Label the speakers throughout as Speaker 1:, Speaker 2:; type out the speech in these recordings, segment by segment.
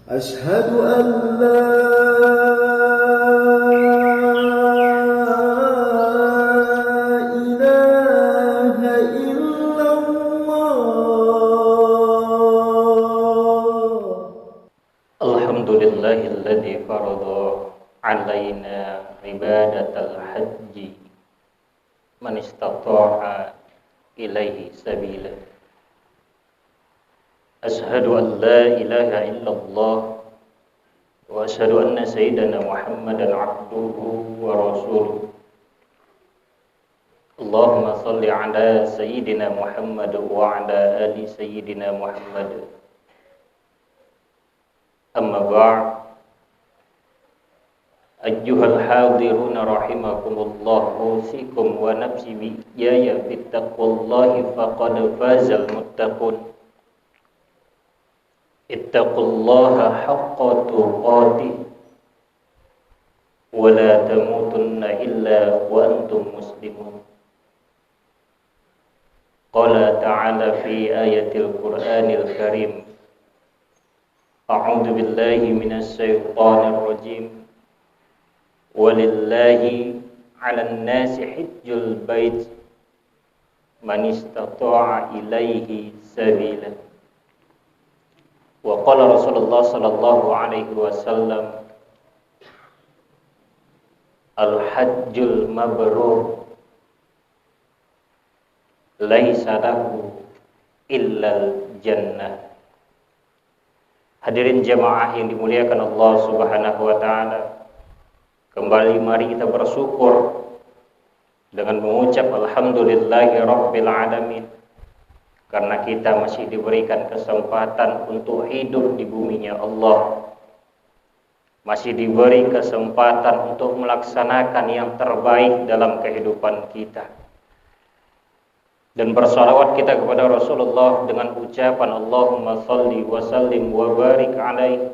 Speaker 1: أشهد أن لا إله إلا الله.
Speaker 2: الحمد لله الذي فرض علينا عبادة الحج من استطاع إليه سبيلا. أشهد أن لا إله إلا الله وأشهد أن سيدنا محمدا عبده ورسوله. اللهم صل على سيدنا محمد وعلى آل سيدنا محمد. أما بعد، أيها الحاضرون رحمكم الله، أوصيكم ونفسي بإياي بتقوى الله فقد فاز المتقون. اتقوا الله حق تقاته ولا تموتن إلا وأنتم مسلمون. قال تعالى في آية القرآن الكريم: أعوذ بالله من الشيطان الرجيم. ولله على الناس حج البيت من استطاع إليه سبيلا. وقال رسول الله صلى الله عليه وسلم: الحج المبرور ليس له إلا الجنة. Hadirin jamaah yang dimuliakan Allah Subhanahu wa taala, kembali mari kita bersyukur dengan mengucap alhamdulillahi rabbil alamin, karena kita masih diberikan kesempatan untuk hidup di buminya Allah, masih diberi kesempatan untuk melaksanakan yang terbaik dalam kehidupan kita, dan bersalawat kita kepada Rasulullah dengan ucapan Allahumma salli wa sallim wa barik alaih.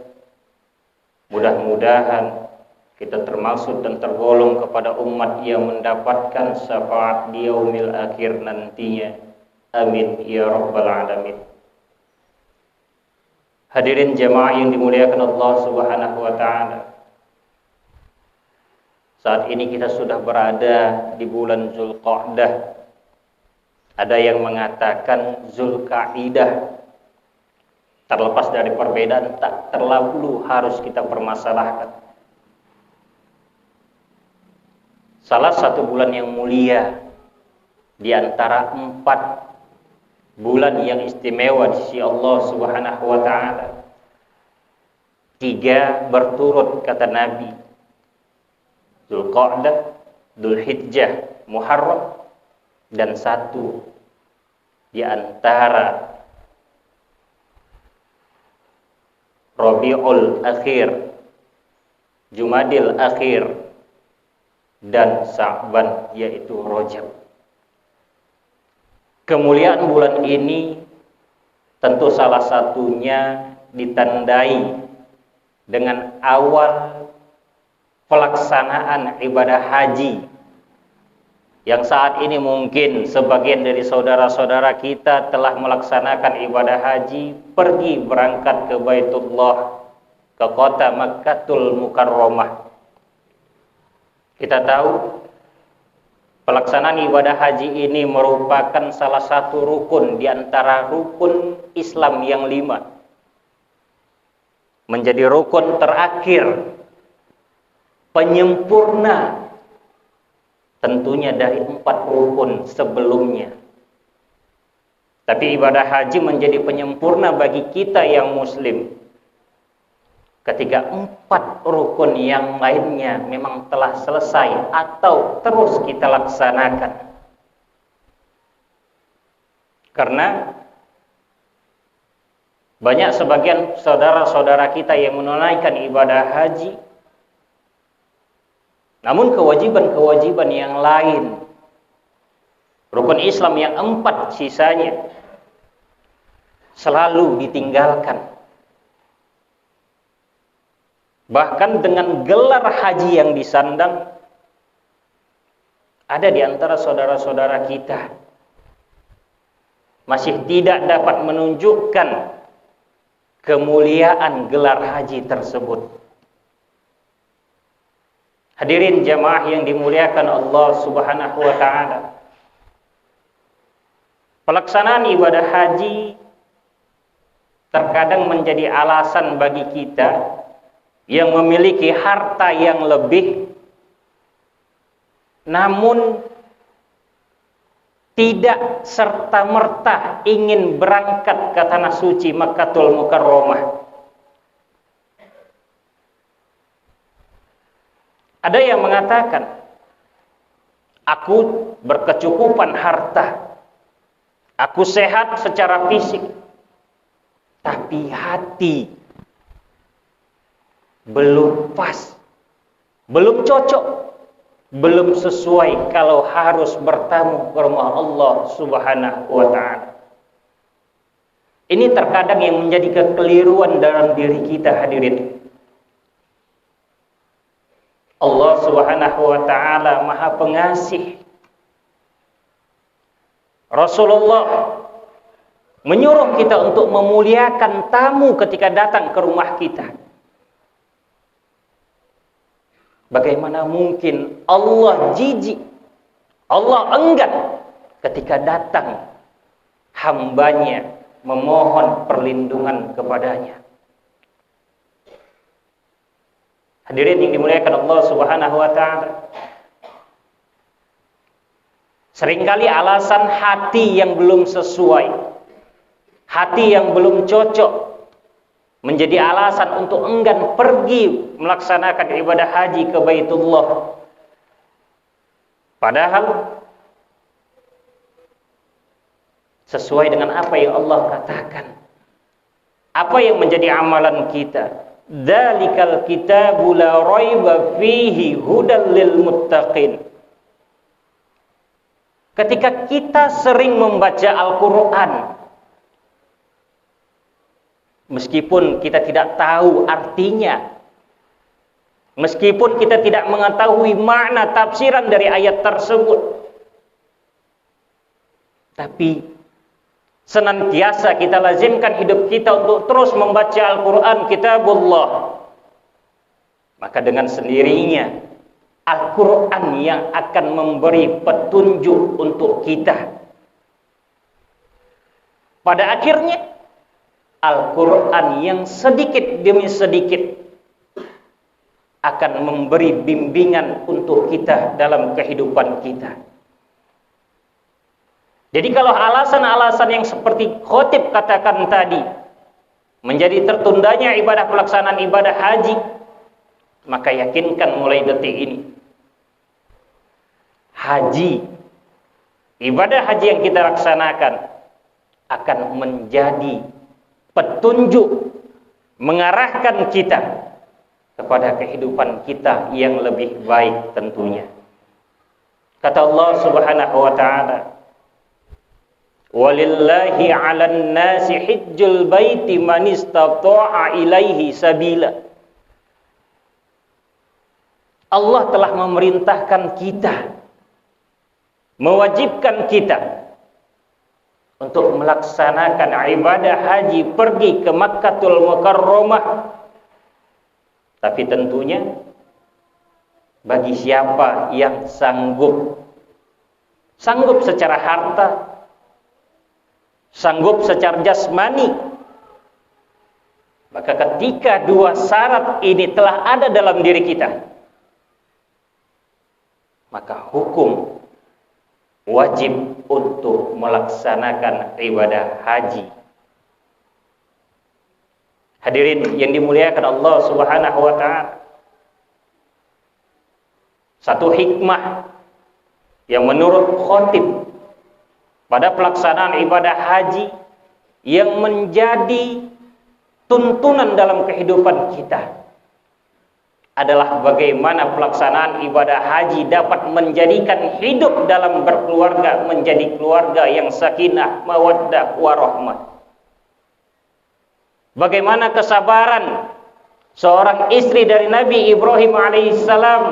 Speaker 2: Mudah-mudahan kita termasuk dan tergolong kepada umat yang mendapatkan syafaat di yaumil akhir nantinya. Amin ya rabbal alamin. Hadirin jamaah yang dimuliakan Allah Subhanahu wa taala, saat ini kita sudah berada di bulan Zulqa'dah. Ada yang mengatakan Zulqa'idah. Terlepas dari perbedaan, tak terlalu harus kita permasalahkan. Salah satu bulan yang mulia di antara 4 bulan yang istimewa di sisi Allah Subhanahu wa taala. 3 berturut kata Nabi: Zulqa'dah, Dzulhijjah, Muharram, dan 1 di antara Rabiul Akhir, Jumadil Akhir, dan Sa'ban, yaitu Rajab. Kemuliaan bulan ini tentu salah satunya ditandai dengan awal pelaksanaan ibadah haji, yang saat ini mungkin sebagian dari saudara-saudara kita telah melaksanakan ibadah haji, pergi berangkat ke Baitullah, ke kota Makkatul Mukarramah. Kita tahu pelaksanaan ibadah haji ini merupakan salah satu rukun di antara rukun Islam yang 5. Menjadi rukun terakhir, penyempurna tentunya dari 4 rukun sebelumnya. Tapi ibadah haji menjadi penyempurna bagi kita yang muslim ketika 4 rukun yang lainnya memang telah selesai atau terus kita laksanakan. Karena banyak sebagian saudara-saudara kita yang menunaikan ibadah haji, namun kewajiban-kewajiban yang lain, rukun Islam yang 4 sisanya, selalu ditinggalkan. Bahkan dengan gelar haji yang disandang, ada di antara saudara-saudara kita masih tidak dapat menunjukkan kemuliaan gelar haji tersebut. Hadirin jamaah yang dimuliakan Allah Subhanahu wa taala. Pelaksanaan ibadah haji terkadang menjadi alasan bagi kita yang memiliki harta yang lebih, namun tidak serta-merta ingin berangkat ke tanah suci Makkatul Mukarramah. Ada yang mengatakan, aku berkecukupan harta, aku sehat secara fisik, tapi hati belum pas, belum cocok, belum sesuai kalau harus bertamu ke rumah Allah Subhanahu wa taala. Ini terkadang yang menjadi kekeliruan dalam diri kita, hadirin. Allah Subhanahu wa taala Maha Pengasih. Rasulullah menyuruh kita untuk memuliakan tamu ketika datang ke rumah kita. Bagaimana mungkin Allah jijik, Allah enggan ketika datang hambanya memohon perlindungan kepadanya. Hadirin yang dimuliakan Allah Subhanahu wa taala. Seringkali alasan hati yang belum sesuai, hati yang belum cocok, menjadi alasan untuk enggan pergi melaksanakan ibadah haji ke Baitullah. Padahal sesuai dengan apa yang Allah katakan, apa yang menjadi amalan kita. Dzalikal kitabu la raiba fihi hudal lil muttaqin. Ketika kita sering membaca Al-Qur'an, meskipun kita tidak tahu artinya, meskipun kita tidak mengetahui makna tafsiran dari ayat tersebut, tapi senantiasa kita lazimkan hidup kita untuk terus membaca Al-Quran, kitabullah. Maka dengan sendirinya Al-Quran yang akan memberi petunjuk untuk kita. Pada akhirnya Al-Quran yang sedikit demi sedikit akan memberi bimbingan untuk kita dalam kehidupan kita. Jadi kalau alasan-alasan yang seperti khotib katakan tadi menjadi tertundanya ibadah pelaksanaan ibadah haji, maka yakinkan mulai detik ini, haji, ibadah haji yang kita laksanakan akan menjadi petunjuk mengarahkan kita kepada kehidupan kita yang lebih baik tentunya. Kata Allah Subhanahu wa taala, walillahi 'alan nasi hajjul baiti man istata'a ilaihi sabila. Allah telah memerintahkan kita, mewajibkan kita untuk melaksanakan ibadah haji, pergi ke Makkatul Mukarramah. Tapi tentunya bagi siapa yang sanggup secara harta, sanggup secara jasmani, maka ketika dua syarat ini telah ada dalam diri kita, maka hukum wajib untuk melaksanakan ibadah haji. Hadirin yang dimuliakan Allah Subhanahu wa taala, satu hikmah yang menurut khotib pada pelaksanaan ibadah haji yang menjadi tuntunan dalam kehidupan kita adalah bagaimana pelaksanaan ibadah haji dapat menjadikan hidup dalam berkeluarga menjadi keluarga yang sakinah, mawaddah, warahmah. Bagaimana kesabaran seorang istri dari Nabi Ibrahim alaihissalam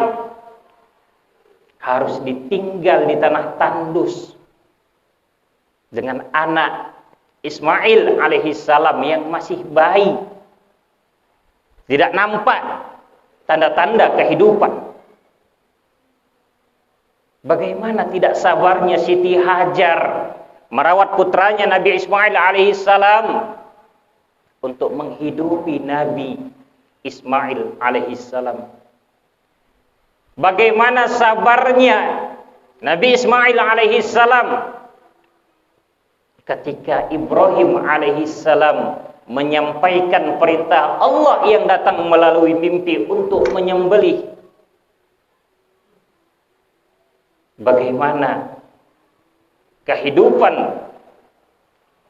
Speaker 2: harus ditinggal di tanah tandus dengan anak Ismail alaihissalam yang masih bayi, tidak nampak tanda-tanda kehidupan. Bagaimana tidak sabarnya Siti Hajar merawat putranya Nabi Ismail alaihissalam untuk menghidupi Nabi Ismail alaihissalam. Bagaimana sabarnya Nabi Ismail alaihissalam ketika Ibrahim alaihissalam menyampaikan perintah Allah yang datang melalui mimpi untuk menyembelih. Bagaimana kehidupan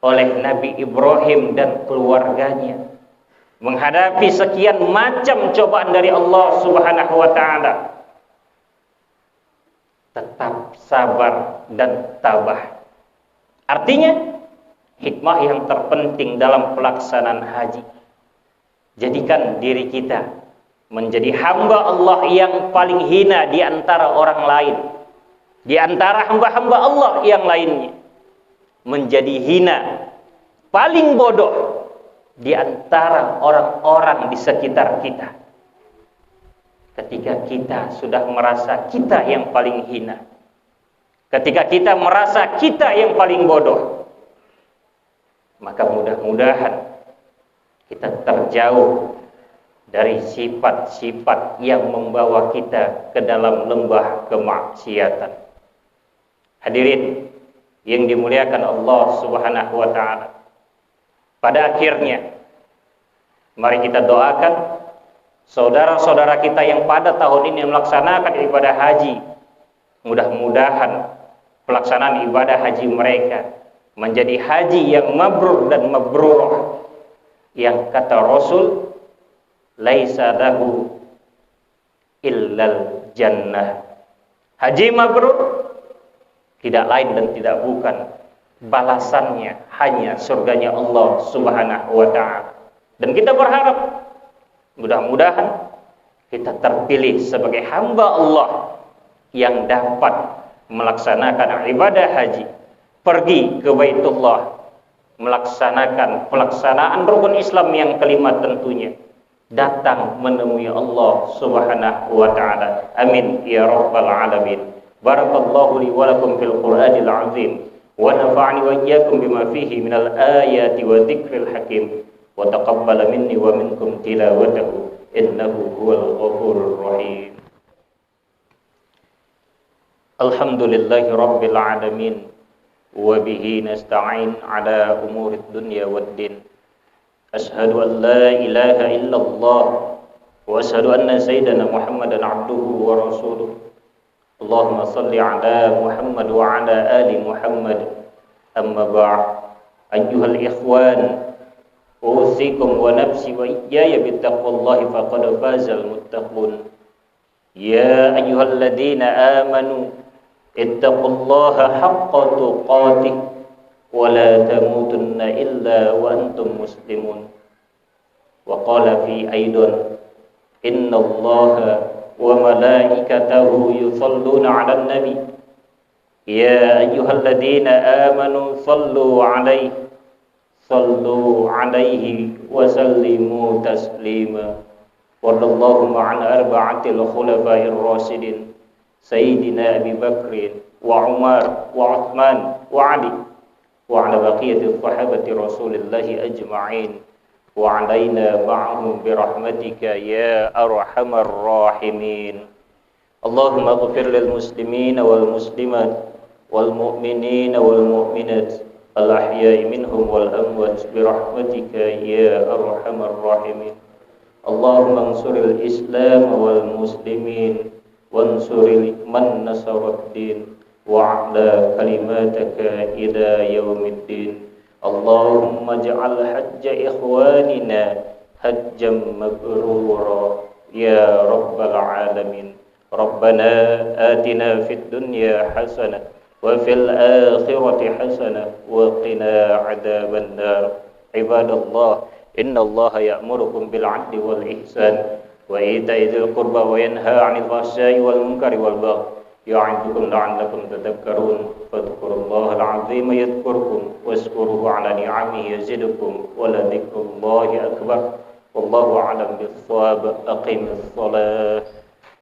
Speaker 2: oleh Nabi Ibrahim dan keluarganya menghadapi sekian macam cobaan dari Allah Subhanahu wa taala. Tetap sabar dan tabah. Artinya hikmah yang terpenting dalam pelaksanaan haji, jadikan diri kita menjadi hamba Allah yang paling hina di antara orang lain, di antara hamba-hamba Allah yang lainnya, menjadi hina, paling bodoh di antara orang-orang di sekitar kita. Ketika kita sudah merasa kita yang paling hina, ketika kita merasa kita yang paling bodoh, maka mudah-mudahan kita terjauh dari sifat-sifat yang membawa kita ke dalam lembah kemaksiatan. Hadirin yang dimuliakan Allah Subhanahu wa taala. Pada akhirnya mari kita doakan saudara-saudara kita yang pada tahun ini melaksanakan ibadah haji, mudah-mudahan pelaksanaan ibadah haji mereka menjadi haji yang mabrur dan mabrurah, yang kata Rasul, laisa lahu illal jannah. Haji mabrur tidak lain dan tidak bukan balasannya hanya surganya Allah Subhanahu wa taala. Dan kita berharap mudah-mudahan kita terpilih sebagai hamba Allah yang dapat melaksanakan ibadah haji, pergi ke Baitullah, melaksanakan pelaksanaan rukun Islam yang kelima tentunya, datang menemui Allah Subhanahu wa taala. Amin ya rabbal alamin. Barakallahu li wa lakum fil Qur'anil azim wa nafa'ani wa iyyakum bima fihi minal ayati wa dzikril hakim. وتقبل مني ومنكم تلاوته إنه هو الغفور الرحيم. الحمد لله رب العالمين وبه نستعين على أمور الدنيا والدين. أشهد أن لا إله إلا الله وأشهد أن سيدنا محمدا عبده ورسوله. اللهم صل على محمد وعلى آل محمد. أما بعد أيها الإخوان، أوصيكم ونفسي وإياي بتقوى الله فقد فاز المتقون. يا أيها الذين آمنوا اتقوا الله حق تقاته ولا تموتن إلا وأنتم مسلمون. وقال في أيضا إن الله وملائكته يصلون على النبي يا أيها الذين آمنوا صلوا عليه وسلموا تسليما. وارض اللهم عن أربعة الخلفاء الراشدين سيدنا أبي بكر وعمر وعثمان وعلي وعلى بقية الصحابة رسول الله أجمعين وعلينا معهم برحمتك يا أرحم الراحمين. اللهم اغفر للمسلمين والمسلمات والمؤمنين والمؤمنات الأحياء منهم والأموات برحمتك يا أرحم الراحمين. اللهم انصر الإسلام والمسلمين وانصر من نصر الدين وأعلى كلماتك إلى يوم الدين. اللهم اجعل حج إخواننا حجا مبرورا يا رب العالمين. ربنا آتنا في الدنيا حسنة وفي الآخرة حسنة وقنا عذاب النار. عباد الله، إن الله يأمركم بالعدل والإحسان وإيتاء ذي القربى وينهى عن الفحشاء والمنكر والبغي يعظكم لعلكم تذكرون فاذكروا الله العظيم يذكركم واشكروه على نعمه يزدكم ولذكر الله أكبر والله أعلم بالصواب أقم الصلاة